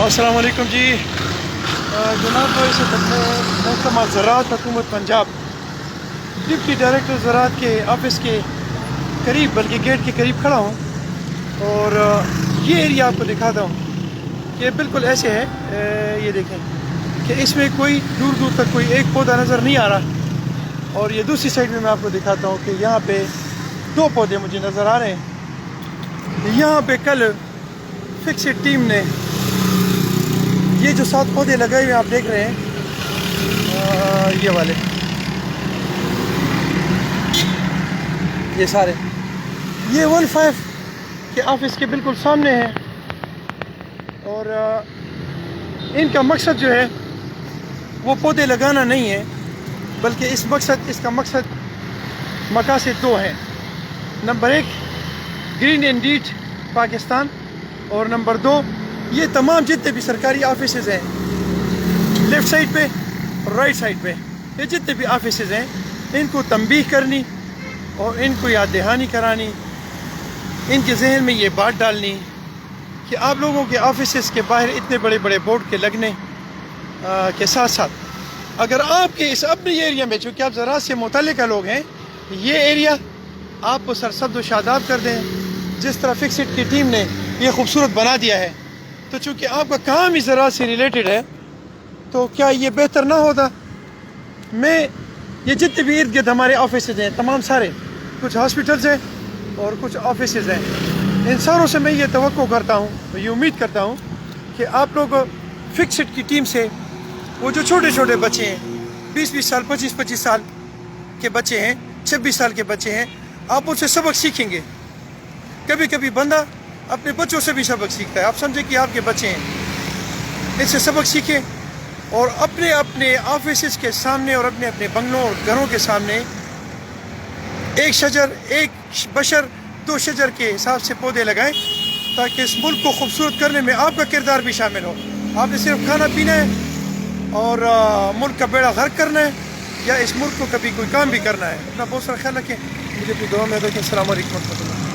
السلام علیکم جی جناب، اس وقت میں محکمہ زراعت حکومت پنجاب ڈپٹی ڈائریکٹر زراعت کے آفس کے قریب، بلکہ گیٹ کے قریب کھڑا ہوں، اور یہ ایریا آپ کو دکھاتا ہوں کہ بالکل ایسے ہے. یہ دیکھیں کہ اس میں کوئی دور دور تک کوئی ایک پودا نظر نہیں آ رہا، اور یہ دوسری سائڈ میں آپ کو دکھاتا ہوں کہ یہاں پہ 2 پودے مجھے نظر آ رہے ہیں. یہاں پہ کل فکسڈ ٹیم نے یہ جو 7 پودے لگائے ہوئے آپ دیکھ رہے ہیں، یہ والے، یہ سارے، یہ 15 کے آفس کے بالکل سامنے ہیں. اور ان کا مقصد جو ہے وہ پودے لگانا نہیں ہے، بلکہ اس کا مقصد مقاصد 2 ہیں. نمبر 1 گرین انڈیٹ پاکستان، اور نمبر 2 یہ تمام جتنے بھی سرکاری آفیسز ہیں لیفٹ سائڈ پہ اور رائٹ سائڈ پہ، یہ جتنے بھی آفیسز ہیں ان کو تنبیہ کرنی اور ان کو یاد دہانی کرانی، ان کے ذہن میں یہ بات ڈالنی کہ آپ لوگوں کے آفیسز کے باہر اتنے بڑے بڑے بورڈ کے لگنے کے ساتھ ساتھ اگر آپ کے اس اپنے ایریا میں، چونکہ آپ زراعت سے متعلقہ لوگ ہیں، یہ ایریا آپ کو سرسبز و شاداب کر دیں جس طرح فکسڈ کی ٹیم نے یہ خوبصورت بنا دیا ہے. تو چونکہ آپ کا کام ہی زراعت سے ریلیٹڈ ہے، تو کیا یہ بہتر نہ ہوتا؟ میں یہ جتنے بھی ارد گرد ہمارے آفیسز ہیں تمام سارے، کچھ ہاسپٹلز ہیں اور کچھ آفیسز ہیں، ان ساروں سے میں یہ توقع کرتا ہوں، یہ امید کرتا ہوں کہ آپ لوگ فکسڈ کی ٹیم سے وہ جو چھوٹے چھوٹے بچے ہیں، 20 سال 25 سال کے بچے ہیں، 26 سال کے بچے ہیں، آپ ان سے سبق سیکھیں گے. کبھی کبھی بندہ اپنے بچوں سے بھی سبق سیکھتا ہے. آپ سمجھیں کہ آپ کے بچے ہیں، ان سے سبق سیکھیں، اور اپنے اپنے آفیسز کے سامنے اور اپنے اپنے بنگلوں اور گھروں کے سامنے 1 شجر 1 بشر 2 شجر کے حساب سے پودے لگائیں، تاکہ اس ملک کو خوبصورت کرنے میں آپ کا کردار بھی شامل ہو. آپ نے صرف کھانا پینا ہے اور ملک کا بیڑا غرق کرنا ہے، یا اس ملک کو کبھی کوئی کام بھی کرنا ہے. اپنا بہت سارا خیال رکھیں، مجھے اپنی دعا میں رکھیں. السلام علیکم ورحمۃ اللہ.